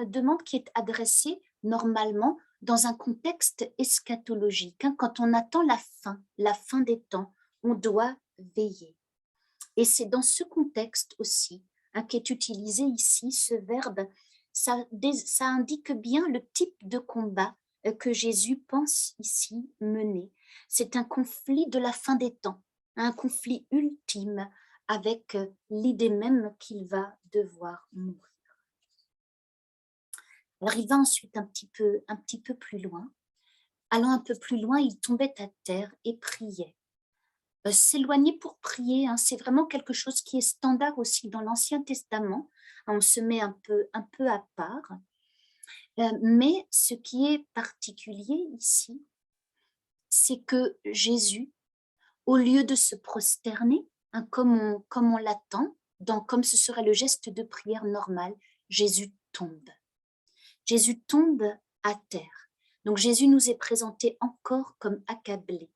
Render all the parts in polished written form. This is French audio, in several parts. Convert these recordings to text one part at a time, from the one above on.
une demande qui est adressée normalement dans un contexte eschatologique. Quand on attend la fin des temps, on doit veiller. Et c'est dans ce contexte aussi qu'est utilisé ici ce verbe. Ça indique bien le type de combat que Jésus pense ici mener. C'est un conflit de la fin des temps, un conflit ultime avec l'idée même qu'il va devoir mourir. Alors il va ensuite un petit peu plus loin. Allant un peu plus loin, il tombait à terre et priait. S'éloigner pour prier, c'est vraiment quelque chose qui est standard aussi dans l'Ancien Testament. On se met un peu à part. Mais ce qui est particulier ici, c'est que Jésus, au lieu de se prosterner, comme on l'attend, comme ce serait le geste de prière normal, Jésus tombe. Jésus tombe à terre. Donc Jésus nous est présenté encore comme accablé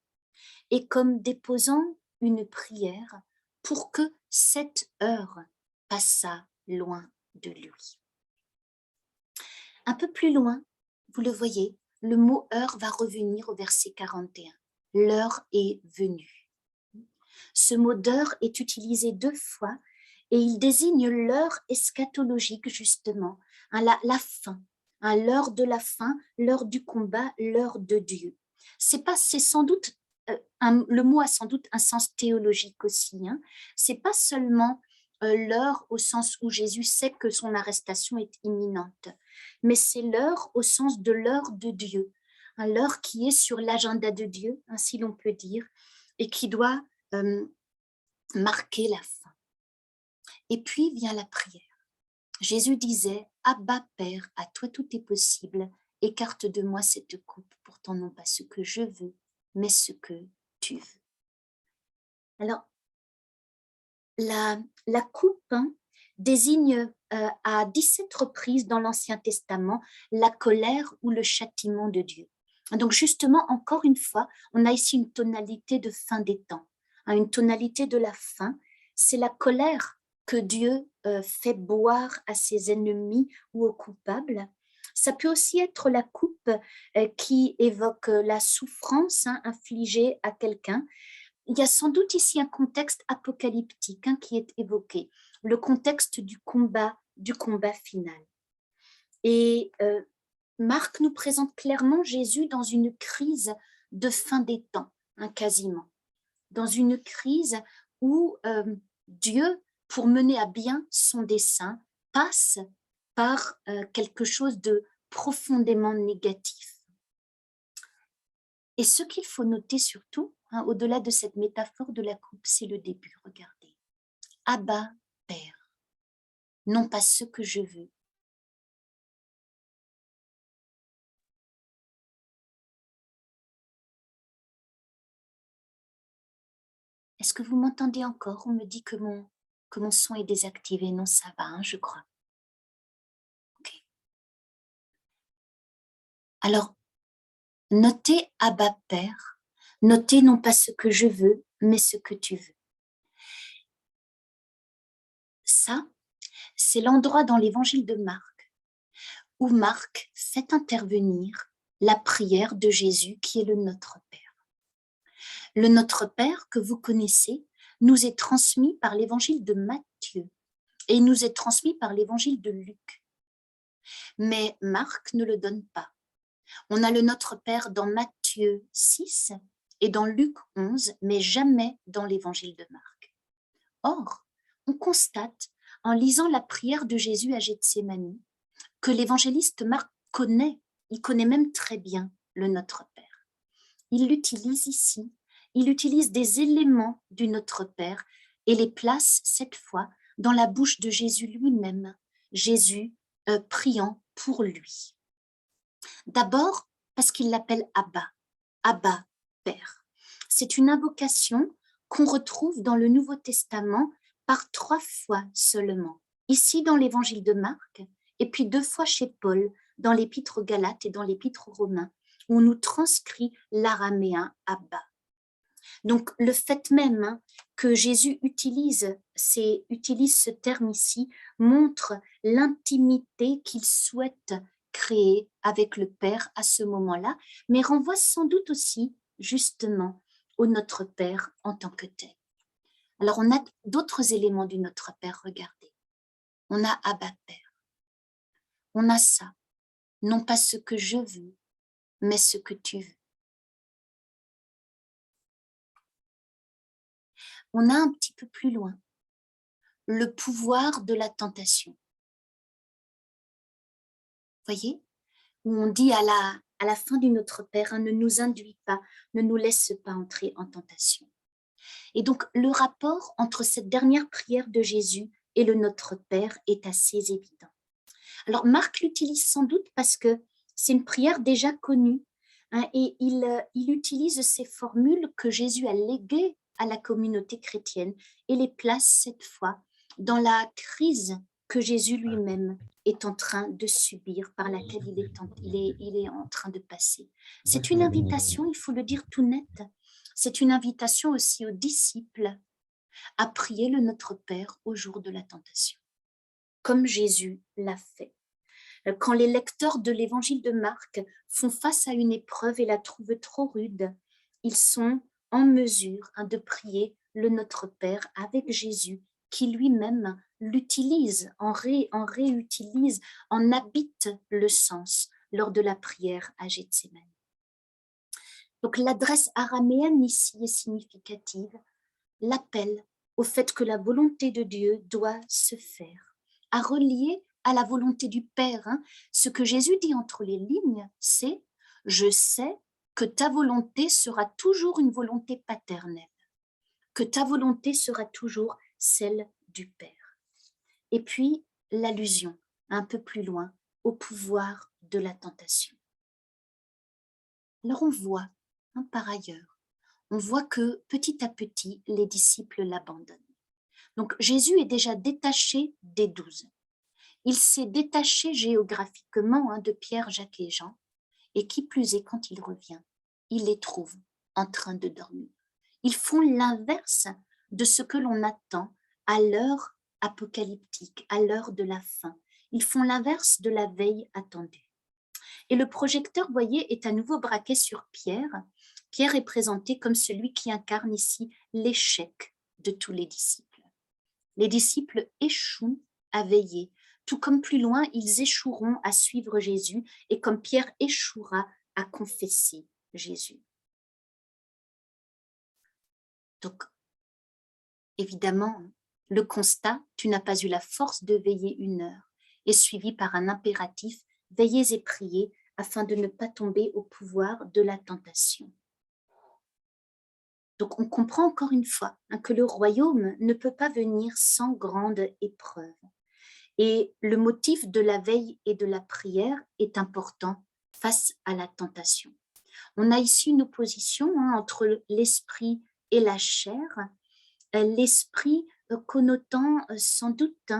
et comme déposant une prière pour que cette heure passât loin de lui. Un peu plus loin, vous le voyez, le mot « heure » va revenir au verset 41. L'heure est venue. Ce mot d'heure est utilisé 2 fois et il désigne l'heure eschatologique justement, la fin, l'heure de la fin, l'heure du combat, l'heure de Dieu. C'est sans doute, le mot a sans doute un sens théologique aussi. C'est pas seulement l'heure au sens où Jésus sait que son arrestation est imminente, mais c'est l'heure au sens de l'heure de Dieu, l'heure qui est sur l'agenda de Dieu, ainsi l'on peut dire, et qui doit marquer la fin. Et puis vient la prière. Jésus disait « Abba, Père, à toi tout est possible, écarte de moi cette coupe, pourtant non pas ce que je veux, mais ce que tu veux. » Alors, la coupe désigne à 17 reprises dans l'Ancien Testament la colère ou le châtiment de Dieu. Donc justement, encore une fois, on a ici une tonalité de fin des temps, une tonalité de la fin. C'est la colère que Dieu fait boire à ses ennemis ou aux coupables. Ça peut aussi être la coupe qui évoque la souffrance infligée à quelqu'un. Il y a sans doute ici un contexte apocalyptique qui est évoqué, le contexte du combat final. Et Marc nous présente clairement Jésus dans une crise de fin des temps, quasiment. Dans une crise où Dieu, pour mener à bien son dessein, passe par quelque chose de profondément négatif. Et ce qu'il faut noter surtout, au-delà de cette métaphore de la coupe, c'est le début, regardez. Abba, Père, non pas ce que je veux. Est-ce que vous m'entendez encore? On me dit que mon son est désactivé. Non, ça va, je crois. Ok. Alors, notez Abba, Père. Notez non pas ce que je veux, mais ce que tu veux. Ça, c'est l'endroit dans l'évangile de Marc où Marc fait intervenir la prière de Jésus qui est le Notre Père. Le Notre Père que vous connaissez nous est transmis par l'évangile de Matthieu et il nous est transmis par l'évangile de Luc. Mais Marc ne le donne pas. On a le Notre Père dans Matthieu 6 et dans Luc 11, mais jamais dans l'évangile de Marc. Or, on constate en lisant la prière de Jésus à Gethsémani que l'évangéliste Marc connaît, il connaît même très bien le Notre Père. Il l'utilise ici, il utilise des éléments du Notre Père et les place cette fois dans la bouche de Jésus lui-même, Jésus priant pour lui. D'abord parce qu'il l'appelle Abba, Abba, Père. C'est une invocation qu'on retrouve dans le Nouveau Testament par 3 fois seulement, ici dans l'évangile de Marc, et puis 2 fois chez Paul, dans l'épître aux Galates et dans l'épître aux Romains, où on nous transcrit l'araméen Abba. Donc, le fait même que Jésus utilise ce terme ici montre l'intimité qu'il souhaite créer avec le Père à ce moment-là, mais renvoie sans doute aussi justement au Notre Père en tant que tel. Alors, on a d'autres éléments du Notre Père, regardez. On a Abba Père. On a ça. Non pas ce que je veux, mais ce que tu veux. On a un petit peu plus loin le pouvoir de la tentation. Voyez, où on dit à la fin du Notre Père, ne nous induis pas, ne nous laisse pas entrer en tentation. Et donc, le rapport entre cette dernière prière de Jésus et le Notre Père est assez évident. Alors, Marc l'utilise sans doute parce que c'est une prière déjà connue, et il utilise ces formules que Jésus a léguées à la communauté chrétienne et les place cette fois dans la crise que Jésus lui-même est en train de subir, par laquelle il est en train de passer. C'est une invitation, il faut le dire tout net, c'est une invitation aussi aux disciples à prier le Notre Père au jour de la tentation, comme Jésus l'a fait. Quand les lecteurs de l'évangile de Marc font face à une épreuve et la trouvent trop rude, ils sont en mesure de prier le Notre Père avec Jésus, qui lui-même l'utilise, en réutilise, en habite le sens lors de la prière à Gethsémani. Donc l'adresse araméenne ici est significative, l'appel au fait que la volonté de Dieu doit se faire, à relier à la volonté du Père. Ce que Jésus dit entre les lignes, c'est « Je sais que ta volonté sera toujours une volonté paternelle, que ta volonté sera toujours celle du Père. » Et puis, l'allusion, un peu plus loin, au pouvoir de la tentation. Alors on voit, par ailleurs, on voit que petit à petit, les disciples l'abandonnent. Donc Jésus est déjà détaché des 12. Il s'est détaché géographiquement de Pierre, Jacques et Jean, et qui plus est, quand il revient, il les trouve en train de dormir. Ils font l'inverse de ce que l'on attend à l'heure apocalyptique, à l'heure de la fin. Ils font l'inverse de la veille attendue. Et le projecteur, vous voyez, est à nouveau braqué sur Pierre. Pierre est présenté comme celui qui incarne ici l'échec de tous les disciples. Les disciples échouent à veiller, tout comme plus loin, ils échoueront à suivre Jésus et comme Pierre échouera à confesser Jésus. Donc, évidemment, le constat, tu n'as pas eu la force de veiller 1 heure, est suivi par un impératif, veillez et priez afin de ne pas tomber au pouvoir de la tentation. Donc, on comprend encore une fois que le royaume ne peut pas venir sans grande épreuve. Et le motif de la veille et de la prière est important face à la tentation. On a ici une opposition entre l'esprit et la chair, l'esprit connotant sans doute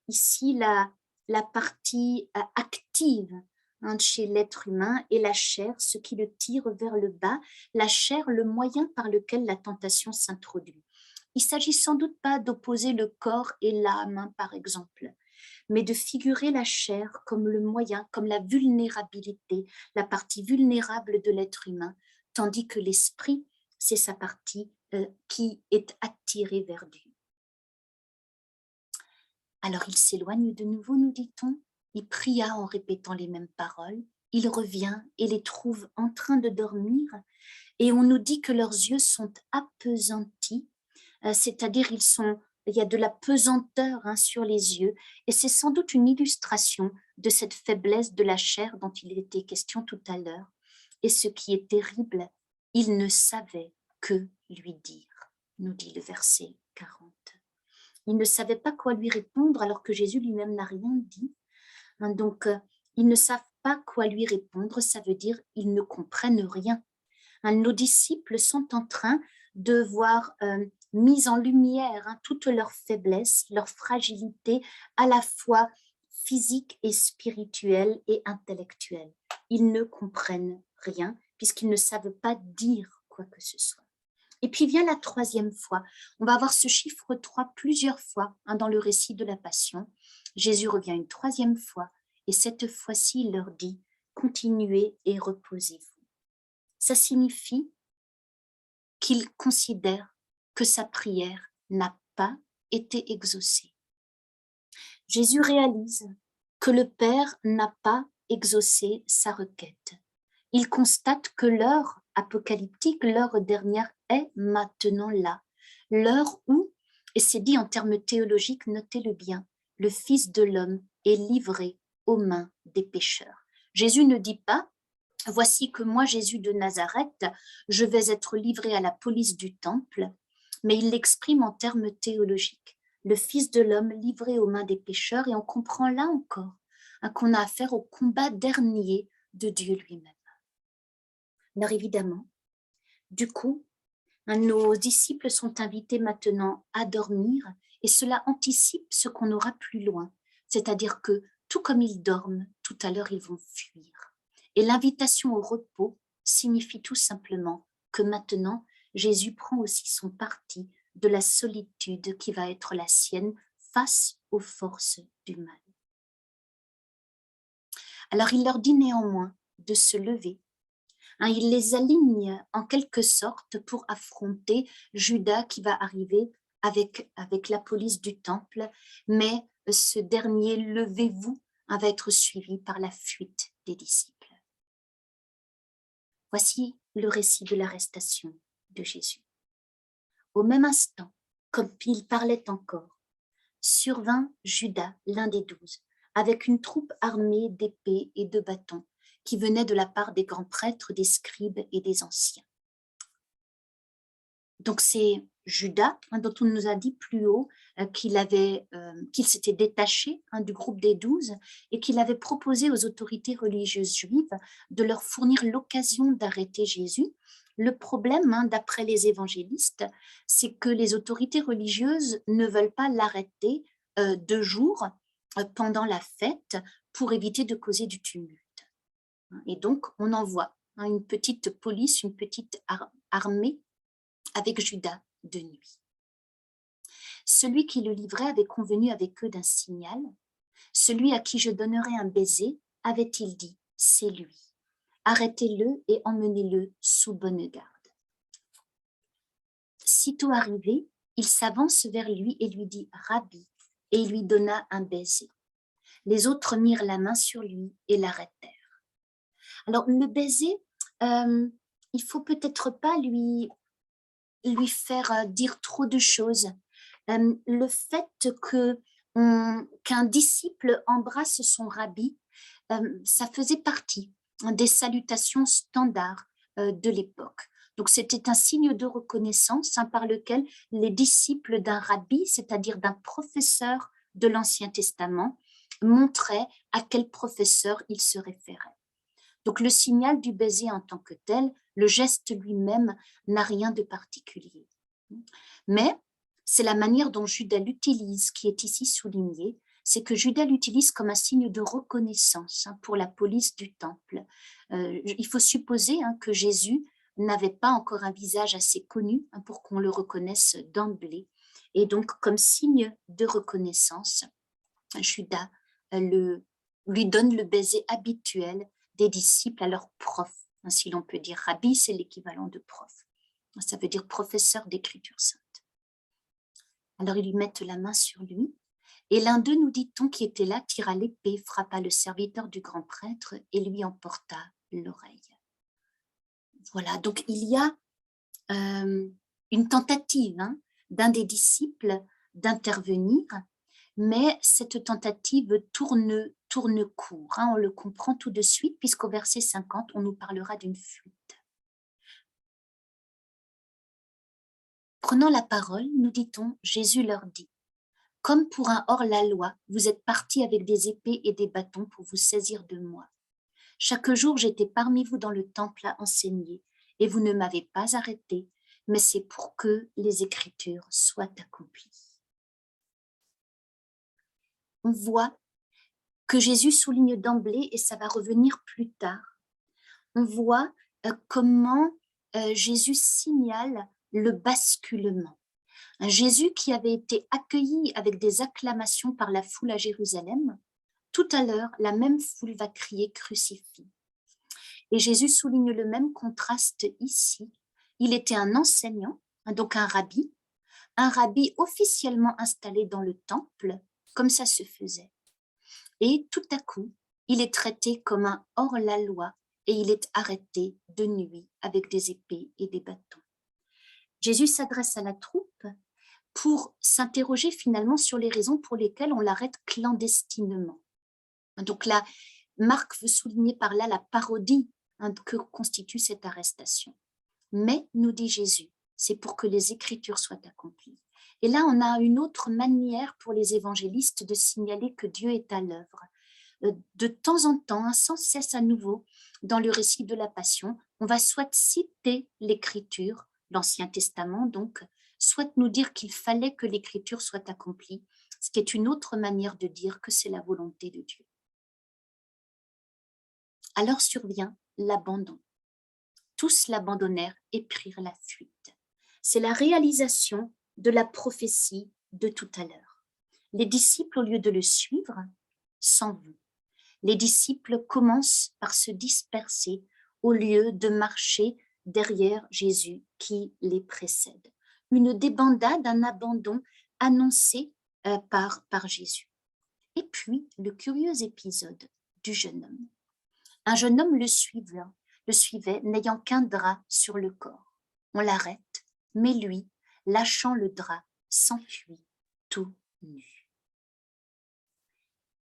ici la partie active chez l'être humain et la chair, ce qui le tire vers le bas, la chair, le moyen par lequel la tentation s'introduit. Il ne s'agit sans doute pas d'opposer le corps et l'âme, par exemple, mais de figurer la chair comme le moyen, comme la vulnérabilité, la partie vulnérable de l'être humain, tandis que l'esprit, c'est sa partie qui est attirée vers Dieu. Alors il s'éloigne de nouveau, nous dit-on, il pria en répétant les mêmes paroles, il revient et les trouve en train de dormir, et on nous dit que leurs yeux sont appesantis, c'est-à-dire il y a de la pesanteur sur les yeux, et c'est sans doute une illustration de cette faiblesse de la chair dont il était question tout à l'heure. Et ce qui est terrible, il ne savait que lui dire, nous dit le verset 40. Il ne savait pas quoi lui répondre alors que Jésus lui-même n'a rien dit. Donc, ils ne savent pas quoi lui répondre, ça veut dire ils ne comprennent rien. Nos disciples sont en train de voir mise en lumière toute leur faiblesse, leur fragilité, à la fois physique et spirituelle et intellectuelle. Ils ne comprennent rien puisqu'ils ne savent pas dire quoi que ce soit. Et puis vient la troisième fois. On va avoir ce chiffre 3 plusieurs fois dans le récit de la Passion. Jésus revient une troisième fois et cette fois-ci, il leur dit « Continuez et reposez-vous ». Ça signifie qu'il considère que sa prière n'a pas été exaucée. Jésus réalise que le Père n'a pas exaucé sa requête. Il constate que l'heure apocalyptique, l'heure dernière est maintenant là. L'heure où, et c'est dit en termes théologiques, notez-le bien, le Fils de l'homme est livré aux mains des pécheurs. Jésus ne dit pas « Voici que moi, Jésus de Nazareth, je vais être livré à la police du temple », mais il l'exprime en termes théologiques. Le Fils de l'homme livré aux mains des pécheurs, et on comprend là encore qu'on a affaire au combat dernier de Dieu lui-même. Alors évidemment, du coup, nos disciples sont invités maintenant à dormir et cela anticipe ce qu'on aura plus loin. C'est-à-dire que tout comme ils dorment, tout à l'heure ils vont fuir. Et l'invitation au repos signifie tout simplement que maintenant, Jésus prend aussi son parti de la solitude qui va être la sienne face aux forces du mal. Alors il leur dit néanmoins de se lever. Il les aligne en quelque sorte pour affronter Judas qui va arriver avec la police du temple, mais ce dernier « levez-vous » va être suivi par la fuite des disciples. Voici le récit de l'arrestation de Jésus. Au même instant, comme il parlait encore, survint Judas, l'un des 12, avec une troupe armée d'épées et de bâtons, qui venait de la part des grands prêtres, des scribes et des anciens. Donc c'est Judas, dont on nous a dit plus haut qu'il s'était détaché du groupe des 12 et qu'il avait proposé aux autorités religieuses juives de leur fournir l'occasion d'arrêter Jésus. Le problème, d'après les évangélistes, c'est que les autorités religieuses ne veulent pas l'arrêter 2 jours pendant la fête pour éviter de causer du tumulte. Et donc, on envoie une petite police, une petite armée avec Judas de nuit. Celui qui le livrait avait convenu avec eux d'un signal. Celui à qui je donnerai un baiser, avait-il dit, c'est lui. Arrêtez-le et emmenez-le sous bonne garde. Sitôt arrivé, il s'avance vers lui et lui dit, Rabbi, et il lui donna un baiser. Les autres mirent la main sur lui et l'arrêtèrent. Alors, le baiser, il faut peut-être pas lui faire dire trop de choses. Le fait qu'un disciple embrasse son rabbi, ça faisait partie des salutations standards de l'époque. Donc, c'était un signe de reconnaissance par lequel les disciples d'un rabbi, c'est-à-dire d'un professeur de l'Ancien Testament, montraient à quel professeur ils se référaient. Donc, le signal du baiser en tant que tel, le geste lui-même n'a rien de particulier. Mais c'est la manière dont Judas l'utilise qui est ici soulignée, c'est que Judas l'utilise comme un signe de reconnaissance pour la police du temple. Il faut supposer que Jésus n'avait pas encore un visage assez connu pour qu'on le reconnaisse d'emblée. Et donc, comme signe de reconnaissance, Judas lui donne le baiser habituel des disciples à leur prof, si l'on peut dire. Rabbi, c'est l'équivalent de prof. Ça veut dire professeur d'écriture sainte. Alors, ils lui mettent la main sur lui, et l'un d'eux, nous dit-on, qui était là, tira l'épée, frappa le serviteur du grand prêtre et lui emporta l'oreille. Voilà, donc il y a une tentative d'un des disciples d'intervenir, mais cette tentative tourne court. On le comprend tout de suite, puisqu'au verset 50, on nous parlera d'une fuite. Prenant la parole, nous dit-on, Jésus leur dit, « Comme pour un hors-la-loi, vous êtes partis avec des épées et des bâtons pour vous saisir de moi. Chaque jour, j'étais parmi vous dans le temple à enseigner, et vous ne m'avez pas arrêté, mais c'est pour que les Écritures soient accomplies. » On voit que Jésus souligne d'emblée, et ça va revenir plus tard, on voit comment Jésus signale le basculement. Un Jésus qui avait été accueilli avec des acclamations par la foule à Jérusalem, tout à l'heure, la même foule va crier « Crucifie ». Et Jésus souligne le même contraste ici. Il était un enseignant, donc un rabbi officiellement installé dans le temple, comme ça se faisait. Et tout à coup, il est traité comme un hors-la-loi et il est arrêté de nuit avec des épées et des bâtons. Jésus s'adresse à la troupe pour s'interroger finalement sur les raisons pour lesquelles on l'arrête clandestinement. Donc là, Marc veut souligner par là la parodie que constitue cette arrestation. Mais, nous dit Jésus, c'est pour que les Écritures soient accomplies. Et là, on a une autre manière pour les évangélistes de signaler que Dieu est à l'œuvre. De temps en temps, sans cesse à nouveau, dans le récit de la Passion, on va soit citer l'Écriture, l'Ancien Testament donc, soit nous dire qu'il fallait que l'Écriture soit accomplie, ce qui est une autre manière de dire que c'est la volonté de Dieu. Alors survient l'abandon. Tous l'abandonnèrent et prirent la fuite. C'est la réalisation de la prophétie de tout à l'heure. Les disciples, au lieu de le suivre, s'en vont. Les disciples commencent par se disperser au lieu de marcher derrière Jésus qui les précède. Une débandade, un abandon annoncé par Jésus. Et puis, le curieux épisode du jeune homme. Un jeune homme le suivait, n'ayant qu'un drap sur le corps. On l'arrête, mais lui, lâchant le drap, s'enfuit tout nu.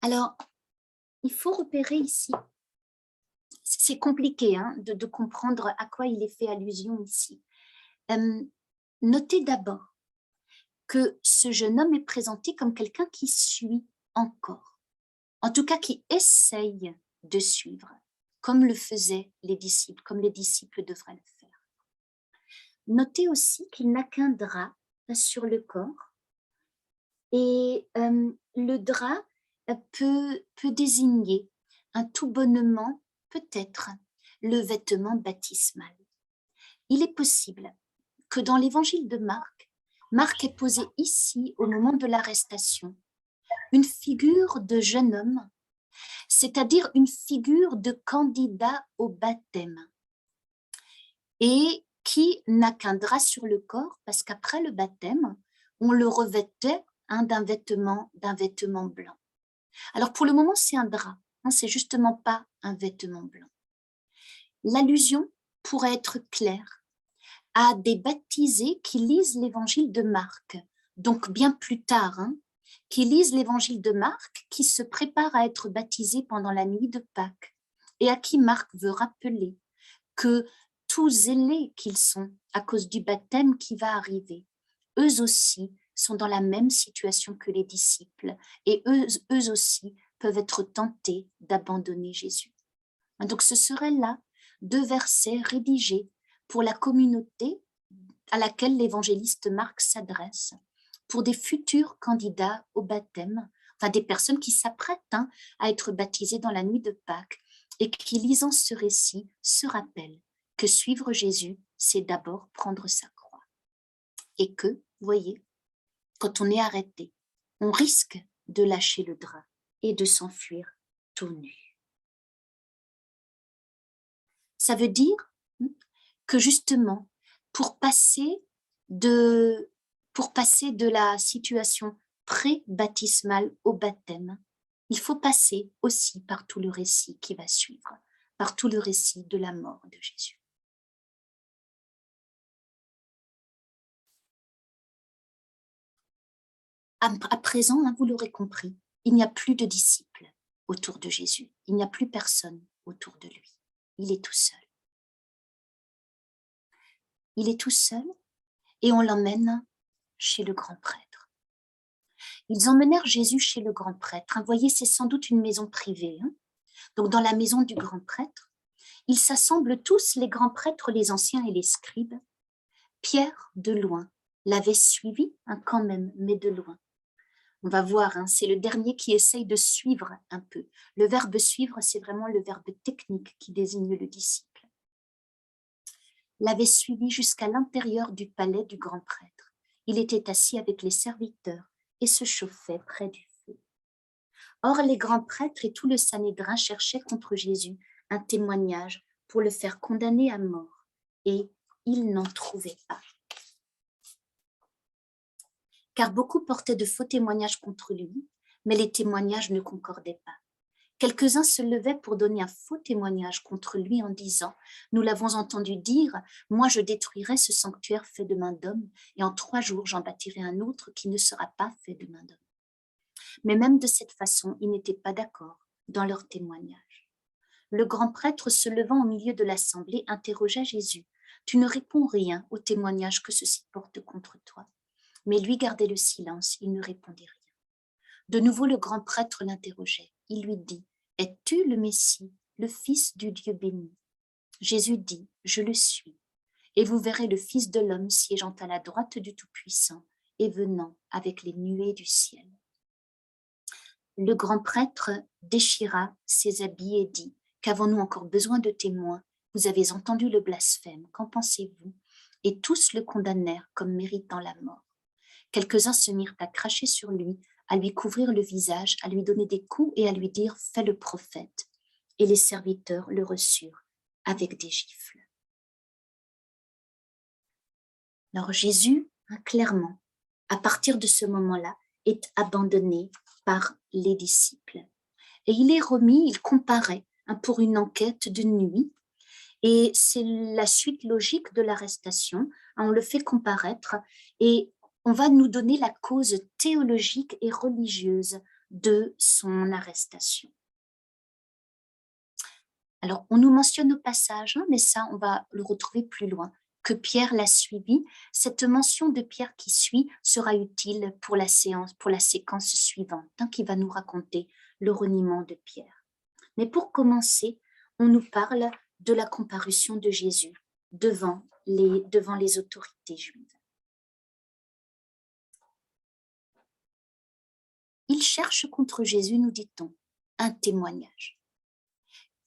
Alors, il faut repérer ici, c'est compliqué de comprendre à quoi il est fait allusion ici. Notez d'abord que ce jeune homme est présenté comme quelqu'un qui suit encore, en tout cas qui essaye de suivre, comme le faisaient les disciples, comme les disciples devraient le faire. Notez aussi qu'il n'a qu'un drap sur le corps et le drap peut désigner un tout bonnement, peut-être, le vêtement baptismal. Il est possible que dans l'évangile de Marc, Marc ait posé ici, au moment de l'arrestation, une figure de jeune homme, c'est-à-dire une figure de candidat au baptême, et qui n'a qu'un drap sur le corps, parce qu'après le baptême, on le revêtait d'un vêtement blanc. Alors pour le moment, c'est un drap, c'est justement pas un vêtement blanc. L'allusion pourrait être claire à des baptisés qui lisent l'évangile de Marc, donc bien plus tard, qui lisent l'évangile de Marc, qui se préparent à être baptisés pendant la nuit de Pâques, et à qui Marc veut rappeler que tous zélés qu'ils sont à cause du baptême qui va arriver, eux aussi sont dans la même situation que les disciples, et eux aussi peuvent être tentés d'abandonner Jésus. Donc ce serait là 2 versets rédigés pour la communauté à laquelle l'évangéliste Marc s'adresse, pour des futurs candidats au baptême, enfin des personnes qui s'apprêtent à être baptisées dans la nuit de Pâques et qui, lisant ce récit, se rappellent que suivre Jésus, c'est d'abord prendre sa croix. Et que, vous voyez, quand on est arrêté, on risque de lâcher le drap et de s'enfuir tout nu. Ça veut dire que justement, pour passer de la situation pré-baptismale au baptême, il faut passer aussi par tout le récit qui va suivre, par tout le récit de la mort de Jésus. À présent, vous l'aurez compris, il n'y a plus de disciples autour de Jésus. Il n'y a plus personne autour de lui. Il est tout seul. Il est tout seul et on l'emmène chez le grand prêtre. Ils emmenèrent Jésus chez le grand prêtre. Vous voyez, c'est sans doute une maison privée. Donc, dans la maison du grand prêtre, ils s'assemblent tous, les grands prêtres, les anciens et les scribes. Pierre, de loin, l'avait suivi, quand même, mais de loin. On va voir, c'est le dernier qui essaye de suivre un peu. Le verbe suivre, c'est vraiment le verbe technique qui désigne le disciple. l'avait suivi jusqu'à l'intérieur du palais du grand prêtre. Il était assis avec les serviteurs et se chauffait près du feu. Or, les grands prêtres et tout le Sanhédrin cherchaient contre Jésus un témoignage pour le faire condamner à mort, et ils n'en trouvaient pas. Car beaucoup portaient de faux témoignages contre lui, mais les témoignages ne concordaient pas. Quelques-uns se levaient pour donner un faux témoignage contre lui en disant « Nous l'avons entendu dire, moi je détruirai ce sanctuaire fait de main d'homme, et en 3 jours j'en bâtirai un autre qui ne sera pas fait de main d'homme. » Mais même de cette façon, ils n'étaient pas d'accord dans leur témoignage. Le grand prêtre, se levant au milieu de l'assemblée, interrogea Jésus. « Tu ne réponds rien au témoignage que ceux-ci portent contre toi. » Mais lui gardait le silence, il ne répondit rien. De nouveau, le grand prêtre l'interrogeait. Il lui dit « Es-tu le Messie, le Fils du Dieu béni ?» Jésus dit « Je le suis. Et vous verrez le Fils de l'homme siégeant à la droite du Tout-Puissant et venant avec les nuées du ciel. » Le grand prêtre déchira ses habits et dit « Qu'avons-nous encore besoin de témoins? Vous avez entendu le blasphème, qu'en pensez-vous » Et tous le condamnèrent comme méritant la mort. Quelques-uns se mirent à cracher sur lui, à lui couvrir le visage, à lui donner des coups et à lui dire « Fais le prophète ». Et les serviteurs le reçurent avec des gifles. Alors Jésus, clairement, à partir de ce moment-là, est abandonné par les disciples. Et il est remis, il comparaît pour une enquête de nuit. Et c'est la suite logique de l'arrestation. On le fait comparaître et on va nous donner la cause théologique et religieuse de son arrestation. Alors, on nous mentionne au passage, mais ça, on va le retrouver plus loin, que Pierre l'a suivi. Cette mention de Pierre qui suit sera utile pour la séquence suivante, qui va nous raconter le reniement de Pierre. Mais pour commencer, on nous parle de la comparution de Jésus devant les autorités juives. Il cherche contre Jésus, nous dit-on, un témoignage.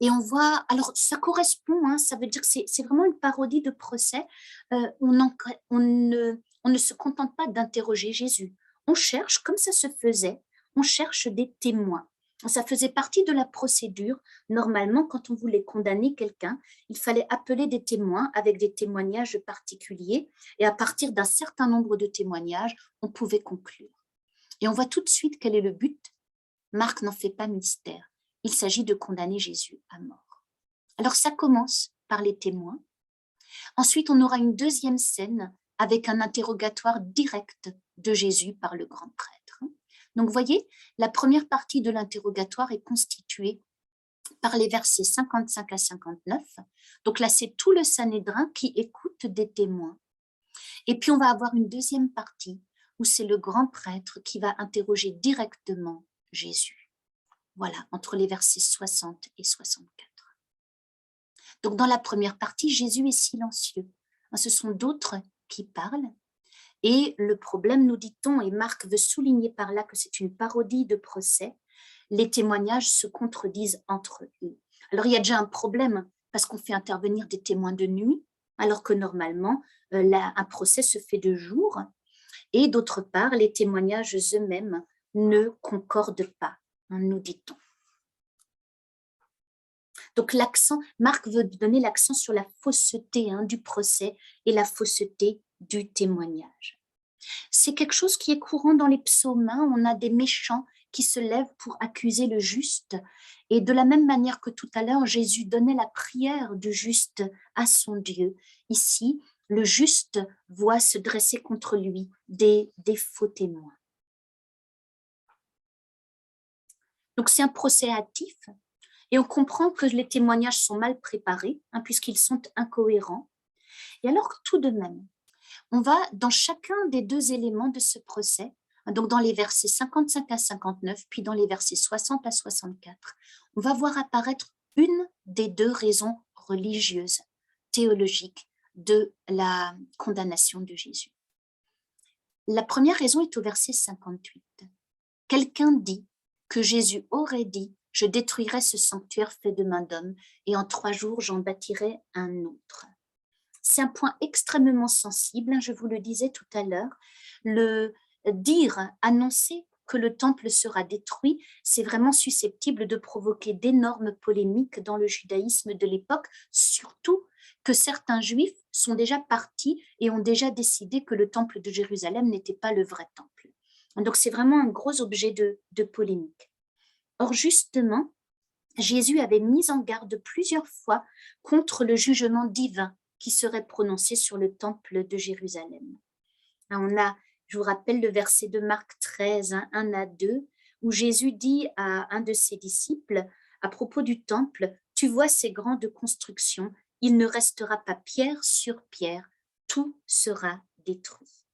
Et on voit, alors ça correspond, ça veut dire que c'est vraiment une parodie de procès. On ne se contente pas d'interroger Jésus. On cherche, comme ça se faisait, on cherche des témoins. Ça faisait partie de la procédure. Normalement, quand on voulait condamner quelqu'un, il fallait appeler des témoins avec des témoignages particuliers. Et à partir d'un certain nombre de témoignages, on pouvait conclure. Et on voit tout de suite quel est le but. Marc n'en fait pas mystère. Il s'agit de condamner Jésus à mort. Alors ça commence par les témoins. Ensuite, on aura une deuxième scène avec un interrogatoire direct de Jésus par le grand prêtre. Donc, vous voyez, la première partie de l'interrogatoire est constituée par les versets 55 à 59. Donc là, c'est tout le Sanhédrin qui écoute des témoins. Et puis, on va avoir une deuxième partie où c'est le grand prêtre qui va interroger directement Jésus. Voilà, entre les versets 60 et 64. Donc, dans la première partie, Jésus est silencieux. Ce sont d'autres qui parlent. Et le problème, nous dit-on, et Marc veut souligner par là que c'est une parodie de procès, les témoignages se contredisent entre eux. Alors, il y a déjà un problème parce qu'on fait intervenir des témoins de nuit, alors que normalement, un procès se fait de jour. Et d'autre part, les témoignages eux-mêmes ne concordent pas, nous dit-on. Donc, Marc veut donner l'accent sur la fausseté du procès et la fausseté du témoignage. C'est quelque chose qui est courant dans les psaumes. On a des méchants qui se lèvent pour accuser le juste. Et de la même manière que tout à l'heure, Jésus donnait la prière du juste à son Dieu. Ici, le juste voit se dresser contre lui des faux témoins. Donc, c'est un procès hâtif. Et on comprend que les témoignages sont mal préparés, puisqu'ils sont incohérents. Et alors, tout de même, on va, dans chacun des deux éléments de ce procès, donc dans les versets 55 à 59, puis dans les versets 60 à 64, on va voir apparaître une des deux raisons religieuses, théologiques, de la condamnation de Jésus. La première raison est au verset 58. Quelqu'un dit que Jésus aurait dit « Je détruirai ce sanctuaire fait de main d'homme, et en 3 jours j'en bâtirai un autre ». C'est un point extrêmement sensible, je vous le disais tout à l'heure. Le dire, annoncer que le temple sera détruit, c'est vraiment susceptible de provoquer d'énormes polémiques dans le judaïsme de l'époque, surtout que certains juifs sont déjà partis et ont déjà décidé que le temple de Jérusalem n'était pas le vrai temple. Donc c'est vraiment un gros objet de polémique. Or justement, Jésus avait mis en garde plusieurs fois contre le jugement divin qui serait prononcé sur le temple de Jérusalem. Je vous rappelle le verset de Marc 13, 1 à 2, où Jésus dit à un de ses disciples, à propos du temple, « Tu vois ces grandes constructions, il ne restera pas pierre sur pierre, tout sera détruit. »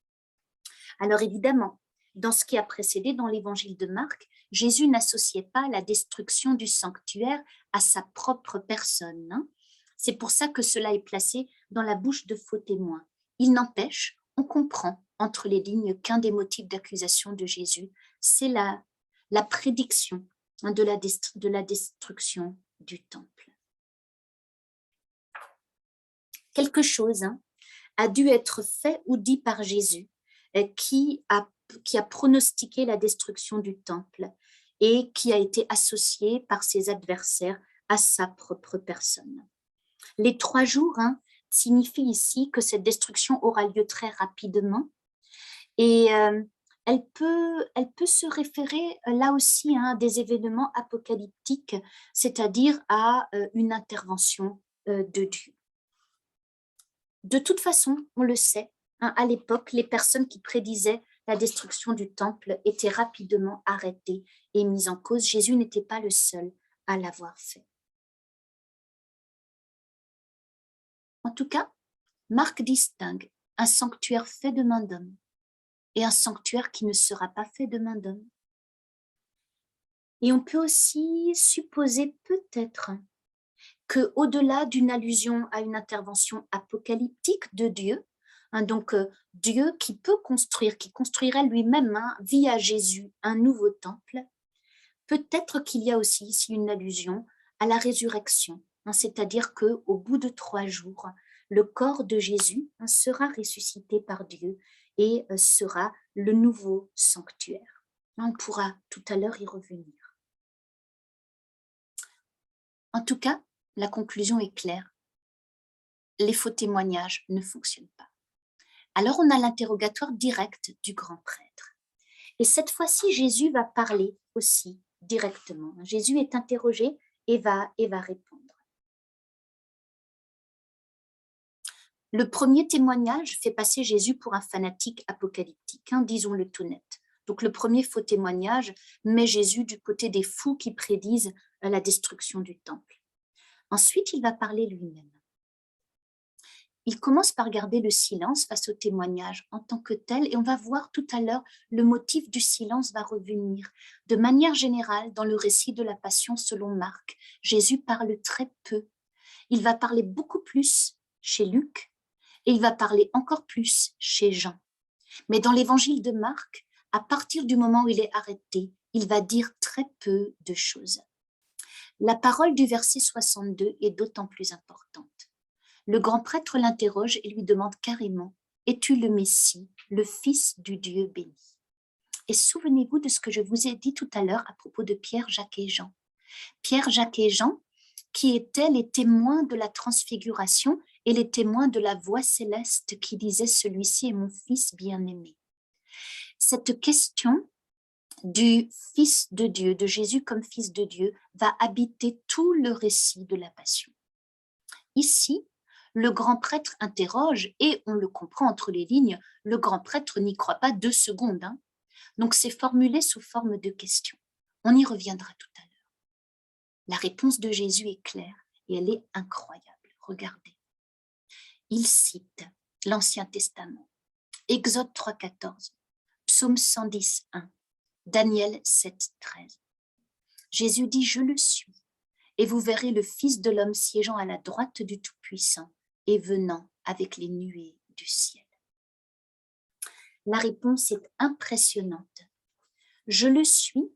Alors évidemment, dans ce qui a précédé dans l'évangile de Marc, Jésus n'associait pas la destruction du sanctuaire à sa propre personne. C'est pour ça que cela est placé dans la bouche de faux témoins. Il n'empêche, on comprend entre les lignes qu'un des motifs d'accusation de Jésus, c'est la prédiction de la destruction du temple. Quelque chose a dû être fait ou dit par Jésus qui a pronostiqué la destruction du temple et qui a été associé par ses adversaires à sa propre personne. Les 3 jours signifient ici que cette destruction aura lieu très rapidement et elle peut se référer là aussi à des événements apocalyptiques, c'est-à-dire à une intervention de Dieu. De toute façon, on le sait, à l'époque, les personnes qui prédisaient la destruction du temple étaient rapidement arrêtées et mises en cause. Jésus n'était pas le seul à l'avoir fait. En tout cas, Marc distingue un sanctuaire fait de main d'homme et un sanctuaire qui ne sera pas fait de main d'homme. Et on peut aussi supposer peut-être qu'au-delà d'une allusion à une intervention apocalyptique de Dieu, donc Dieu qui peut construire, qui construirait lui-même via Jésus un nouveau temple, peut-être qu'il y a aussi ici une allusion à la résurrection, c'est-à-dire qu'au bout de 3 jours, le corps de Jésus sera ressuscité par Dieu et sera le nouveau sanctuaire. On pourra tout à l'heure y revenir. En tout cas, la conclusion est claire. Les faux témoignages ne fonctionnent pas. Alors on a l'interrogatoire direct du grand prêtre. Et cette fois-ci, Jésus va parler aussi directement. Jésus est interrogé et va répondre. Le premier témoignage fait passer Jésus pour un fanatique apocalyptique, disons-le tout net. Donc le premier faux témoignage met Jésus du côté des fous qui prédisent la destruction du temple. Ensuite, il va parler lui-même. Il commence par garder le silence face au témoignage en tant que tel, et on va voir tout à l'heure, le motif du silence va revenir. De manière générale, dans le récit de la Passion selon Marc, Jésus parle très peu. Il va parler beaucoup plus chez Luc, et il va parler encore plus chez Jean. Mais dans l'évangile de Marc, à partir du moment où il est arrêté, il va dire très peu de choses. La parole du verset 62 est d'autant plus importante. Le grand prêtre l'interroge et lui demande carrément « Es-tu le Messie, le Fils du Dieu béni ?» Et souvenez-vous de ce que je vous ai dit tout à l'heure à propos de Pierre, Jacques et Jean. Pierre, Jacques et Jean, qui étaient les témoins de la transfiguration et les témoins de la voix céleste qui disait « Celui-ci est mon Fils bien-aimé ». Cette question du Fils de Dieu, de Jésus comme Fils de Dieu, va habiter tout le récit de la Passion. Ici, le grand prêtre interroge, et on le comprend entre les lignes, le grand prêtre n'y croit pas 2 secondes. Donc c'est formulé sous forme de question. On y reviendra tout à l'heure. La réponse de Jésus est claire et elle est incroyable. Regardez. Il cite l'Ancien Testament, Exode 3,14, Psaume 110,1, Daniel 7,13. Jésus dit « Je le suis, et vous verrez le Fils de l'homme siégeant à la droite du Tout-Puissant et venant avec les nuées du ciel. » La réponse est impressionnante. « Je le suis »,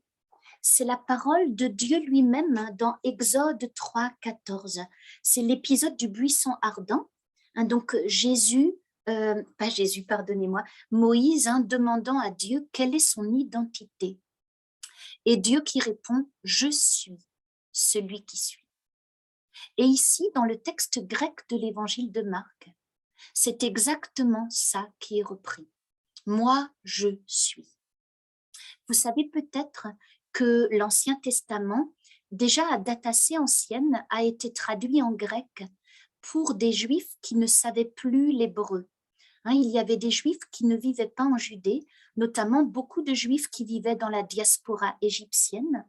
c'est la parole de Dieu lui-même dans Exode 3,14. C'est l'épisode du buisson ardent, Donc Jésus, pas Jésus, pardonnez-moi, Moïse, demandant à Dieu quelle est son identité. Et Dieu qui répond, je suis celui qui suis. Et ici, dans le texte grec de l'évangile de Marc, c'est exactement ça qui est repris. Moi, je suis. Vous savez peut-être que l'Ancien Testament, déjà à date assez ancienne, a été traduit en grec pour des Juifs qui ne savaient plus l'hébreu. Il y avait des Juifs qui ne vivaient pas en Judée, notamment beaucoup de Juifs qui vivaient dans la diaspora égyptienne.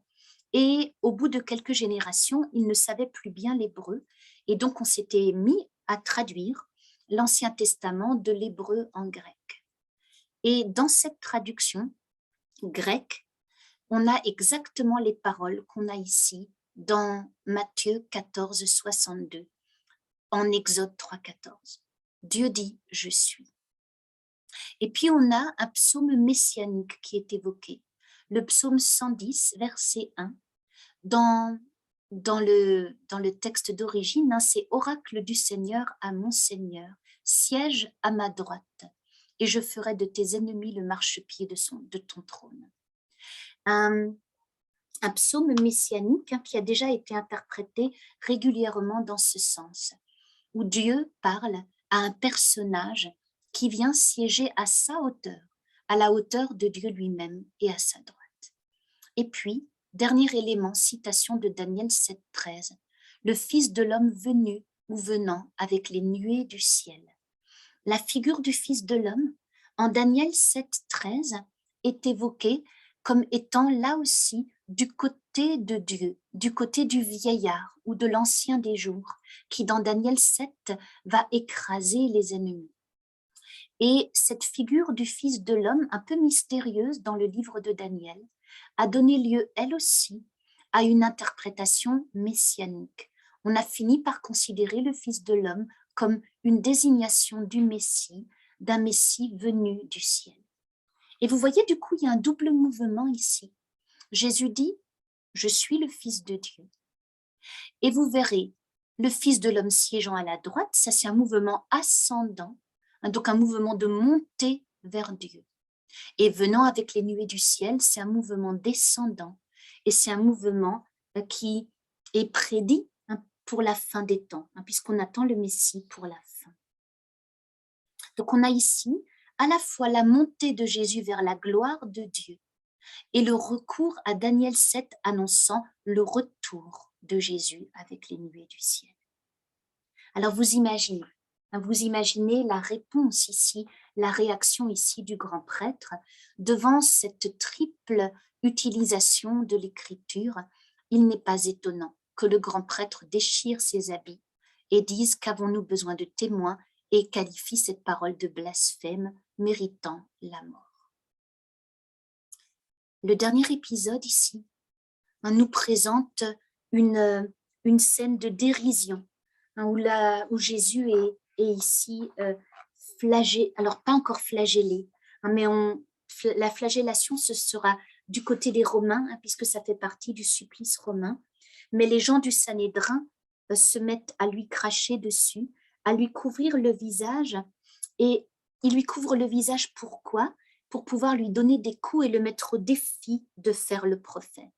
Et au bout de quelques générations, ils ne savaient plus bien l'hébreu. Et donc, on s'était mis à traduire l'Ancien Testament de l'hébreu en grec. Et dans cette traduction grecque, on a exactement les paroles qu'on a ici dans Matthieu 14, 62, en Exode 3, 14. Dieu dit « Je suis ». Et puis on a un psaume messianique qui est évoqué, le psaume 110, verset 1. Dans le texte d'origine, c'est « Oracle du Seigneur à mon Seigneur, siège à ma droite, et je ferai de tes ennemis le marchepied de ton trône ». Un psaume messianique qui a déjà été interprété régulièrement dans ce sens, où Dieu parle à un personnage qui vient siéger à sa hauteur, à la hauteur de Dieu lui-même et à sa droite. Et puis, dernier élément, citation de Daniel 7, 13, le Fils de l'homme venu ou venant avec les nuées du ciel. La figure du Fils de l'homme, en Daniel 7, 13, est évoquée comme étant là aussi du côté de Dieu, du côté du vieillard ou de l'ancien des jours, qui dans Daniel 7 va écraser les ennemis. Et cette figure du Fils de l'homme, un peu mystérieuse dans le livre de Daniel, a donné lieu, elle aussi, à une interprétation messianique. On a fini par considérer le Fils de l'homme comme une désignation du Messie, d'un Messie venu du ciel. Et vous voyez, du coup, il y a un double mouvement ici. Jésus dit, je suis le Fils de Dieu. Et vous verrez, le Fils de l'homme siégeant à la droite, ça c'est un mouvement ascendant, donc un mouvement de montée vers Dieu. Et venant avec les nuées du ciel, c'est un mouvement descendant. Et c'est un mouvement qui est prédit pour la fin des temps, puisqu'on attend le Messie pour la fin. Donc on a ici à la fois la montée de Jésus vers la gloire de Dieu et le recours à Daniel 7 annonçant le retour de Jésus avec les nuées du ciel. Alors vous imaginez la réponse ici, la réaction ici du grand prêtre devant cette triple utilisation de l'écriture. Il n'est pas étonnant que le grand prêtre déchire ses habits et dise qu'avons-nous besoin de témoins et qualifie cette parole de blasphème méritant la mort. Le dernier épisode ici nous présente une scène de dérision où Jésus est ici flagellé, alors pas encore flagellé, mais la flagellation ce sera du côté des Romains, puisque ça fait partie du supplice romain, mais les gens du Sanhédrin se mettent à lui cracher dessus, à lui couvrir le visage, et ils lui couvrent le visage pourquoi? Pour pouvoir lui donner des coups et le mettre au défi de faire le prophète.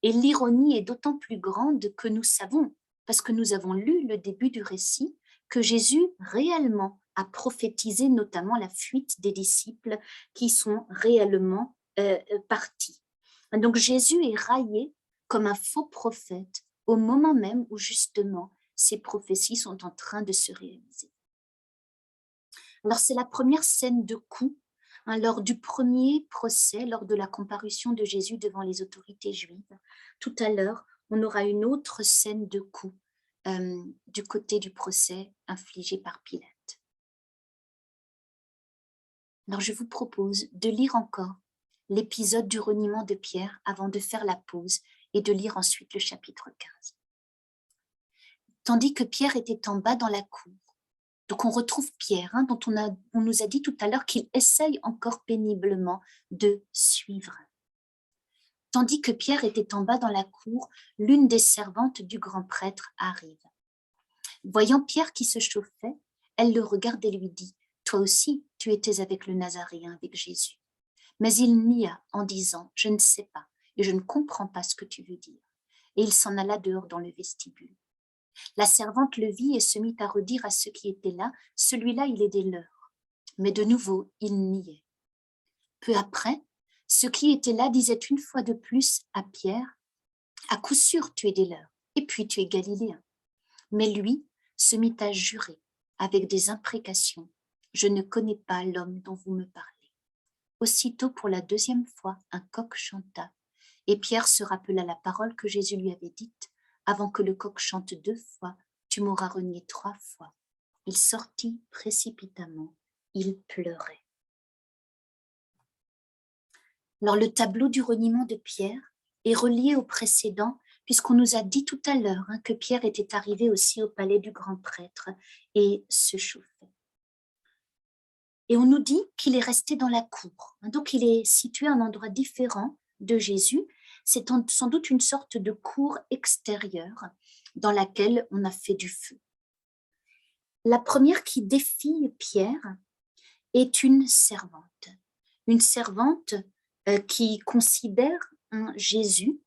Et l'ironie est d'autant plus grande que nous savons, parce que nous avons lu le début du récit, que Jésus réellement a prophétisé notamment la fuite des disciples qui sont réellement partis. Donc Jésus est raillé comme un faux prophète au moment même où justement ces prophéties sont en train de se réaliser. Alors c'est la première scène de coup lors du premier procès, lors de la comparution de Jésus devant les autorités juives. Tout à l'heure, on aura une autre scène de coup du côté du procès infligé par Pilate. Alors je vous propose de lire encore l'épisode du reniement de Pierre avant de faire la pause et de lire ensuite le chapitre 15. Tandis que Pierre était en bas dans la cour, donc on retrouve Pierre, dont on nous a dit tout à l'heure qu'il essaye encore péniblement de suivre. Tandis que Pierre était en bas dans la cour, l'une des servantes du grand prêtre arrive. Voyant Pierre qui se chauffait, Elle le regarde et lui dit, « Toi aussi, tu étais avec le Nazaréen, avec Jésus. » Mais il nia en disant, « Je ne sais pas et je ne comprends pas ce que tu veux dire. » Et il s'en alla dehors dans le vestibule. La servante le vit et se mit à redire à ceux qui étaient là, « Celui-là, il est des leurs. » Mais de nouveau, il niait. Peu après, ceux qui étaient là disaient une fois de plus à Pierre, « À coup sûr, tu es des leurs, et puis tu es galiléen. » Mais lui se mit à jurer avec des imprécations, « Je ne connais pas l'homme dont vous me parlez. » Aussitôt, pour la deuxième fois, un coq chanta, et Pierre se rappela la parole que Jésus lui avait dite, « Avant que le coq chante 2 fois, tu m'auras renié 3 fois. » Il sortit précipitamment, il pleurait. Alors, le tableau du reniement de Pierre est relié au précédent, puisqu'on nous a dit tout à l'heure que Pierre était arrivé aussi au palais du grand prêtre et se chauffait. Et on nous dit qu'il est resté dans la cour. Donc, il est situé à un endroit différent de Jésus. C'est sans doute une sorte de cour extérieure dans laquelle on a fait du feu. La première qui défie Pierre est une servante qui considère Jésus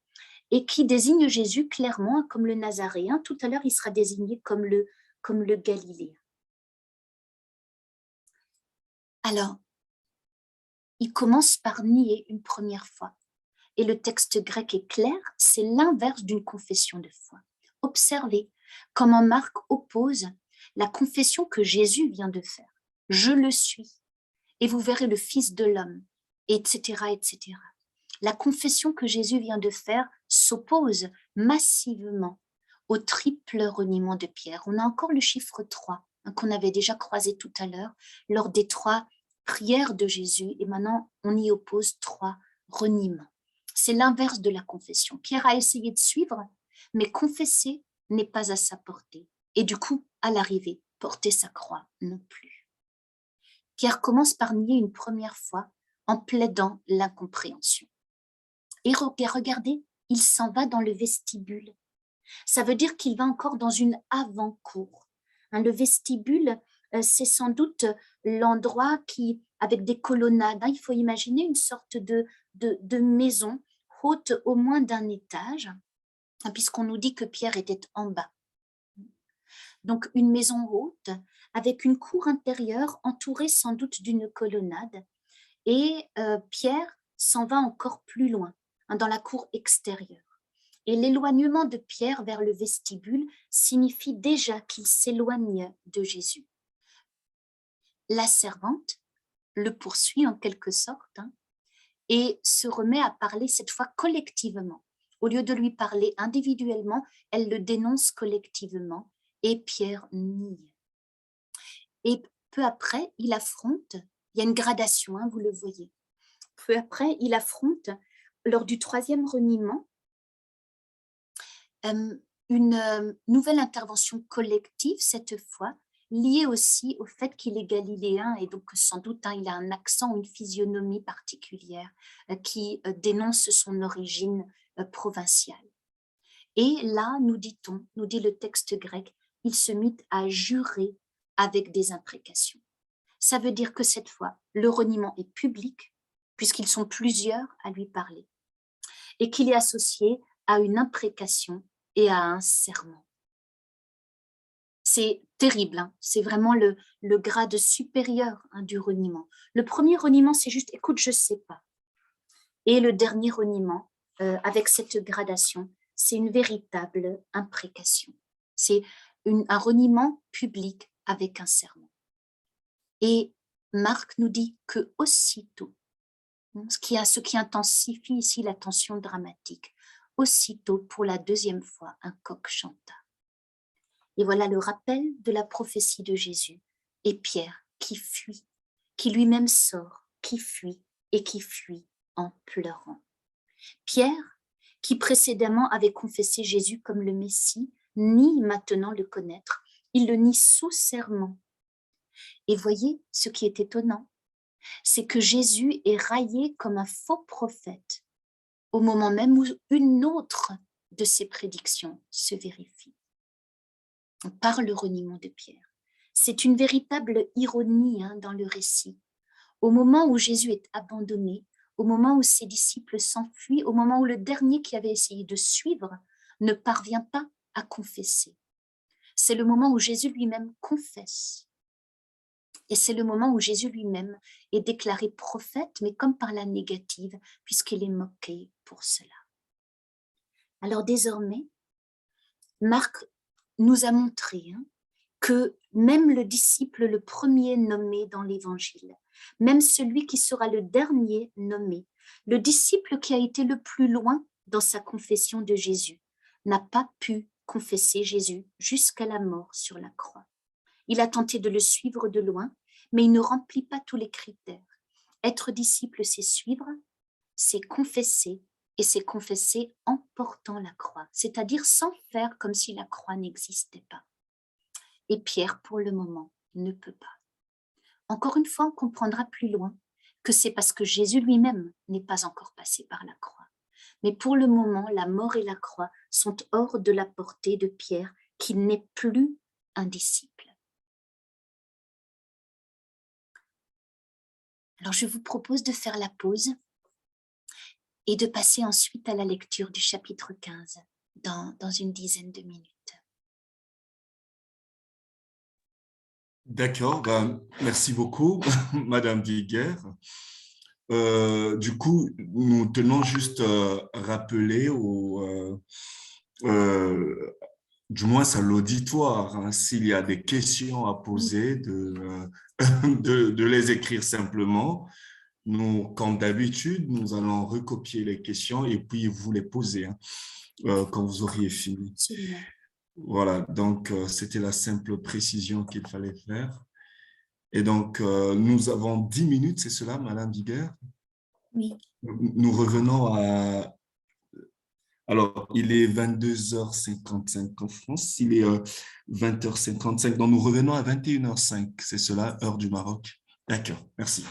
et qui désigne Jésus clairement comme le Nazaréen. Tout à l'heure, il sera désigné comme le Galiléen. Alors, il commence par nier une première fois. Et le texte grec est clair, c'est l'inverse d'une confession de foi. Observez comment Marc oppose la confession que Jésus vient de faire. « Je le suis, et vous verrez le Fils de l'homme, etc., etc. » La confession que Jésus vient de faire s'oppose massivement au triple reniement de Pierre. On a encore le chiffre 3 qu'on avait déjà croisé tout à l'heure lors des 3 prières de Jésus, et maintenant on y oppose 3 reniements. C'est l'inverse de la confession. Pierre a essayé de suivre, mais confesser n'est pas à sa portée. Et du coup, à l'arrivée, porter sa croix non plus. Pierre commence par nier une première fois en plaidant l'incompréhension. Et regardez, il s'en va dans le vestibule. Ça veut dire qu'il va encore dans une avant-cour. Le vestibule, c'est sans doute l'endroit qui, avec des colonnades, il faut imaginer une sorte de maison haute au moins d'un étage, puisqu'on nous dit que Pierre était en bas. Donc une maison haute avec une cour intérieure entourée sans doute d'une colonnade. Et Pierre s'en va encore plus loin, dans la cour extérieure. Et l'éloignement de Pierre vers le vestibule signifie déjà qu'il s'éloigne de Jésus. La servante le poursuit en quelque sorte et se remet à parler cette fois collectivement. Au lieu de lui parler individuellement, elle le dénonce collectivement et Pierre nie. Et peu après, il affronte, il y a une gradation, vous le voyez. Peu après, il affronte, lors du 3e reniement, une nouvelle intervention collective, cette fois, liée aussi au fait qu'il est galiléen et donc sans doute il a un accent ou une physionomie particulière qui dénonce son origine provinciale. Et là, nous dit le texte grec, il se mit à jurer avec des imprécations. Ça veut dire que cette fois, le reniement est public, puisqu'ils sont plusieurs à lui parler, et qu'il est associé à une imprécation et à un serment. C'est terrible, c'est vraiment le grade supérieur du reniement. Le premier reniement, c'est juste « écoute, je ne sais pas ». Et le dernier reniement, avec cette gradation, c'est une véritable imprécation. C'est un reniement public avec un serment. Et Marc nous dit que aussitôt, ce qui intensifie ici la tension dramatique, aussitôt, pour la 2e fois, un coq chanta. Et voilà le rappel de la prophétie de Jésus. Et Pierre qui fuit, qui lui-même sort, qui fuit et qui fuit en pleurant. Pierre, qui précédemment avait confessé Jésus comme le Messie, nie maintenant le connaître. Il le nie sous serment. Et voyez ce qui est étonnant, c'est que Jésus est raillé comme un faux prophète au moment même où une autre de ses prédictions se vérifie par le reniement de Pierre. C'est une véritable ironie dans le récit. Au moment où Jésus est abandonné, au moment où ses disciples s'enfuient, au moment où le dernier qui avait essayé de suivre ne parvient pas à confesser. C'est le moment où Jésus lui-même confesse. Et c'est le moment où Jésus lui-même est déclaré prophète, mais comme par la négative, puisqu'il est moqué pour cela. Alors désormais, Marc nous a montré que même le disciple le premier nommé dans l'Évangile, même celui qui sera le dernier nommé, le disciple qui a été le plus loin dans sa confession de Jésus, n'a pas pu confesser Jésus jusqu'à la mort sur la croix. Il a tenté de le suivre de loin, mais il ne remplit pas tous les critères. Être disciple, c'est suivre, c'est confesser, et c'est confesser en portant la croix, c'est-à-dire sans faire comme si la croix n'existait pas. Et Pierre, pour le moment, ne peut pas. Encore une fois, on comprendra plus loin que c'est parce que Jésus lui-même n'est pas encore passé par la croix. Mais pour le moment, la mort et la croix sont hors de la portée de Pierre, qui n'est plus un disciple. Alors, je vous propose de faire la pause et de passer ensuite à la lecture du chapitre 15 dans une dizaine de minutes. D'accord, merci beaucoup, Madame Viguer. Du coup, nous tenons juste à rappeler du moins à l'auditoire, s'il y a des questions à poser, de les écrire simplement. Nous, comme d'habitude, nous allons recopier les questions et puis vous les poser quand vous auriez fini. Absolument. Voilà, donc c'était la simple précision qu'il fallait faire. Et donc, nous avons 10 minutes, c'est cela, Madame Viguer? Oui. Nous revenons à... Alors, il est 22h55 en France, il est 20h55, donc nous revenons à 21h05, c'est cela, heure du Maroc. D'accord, merci.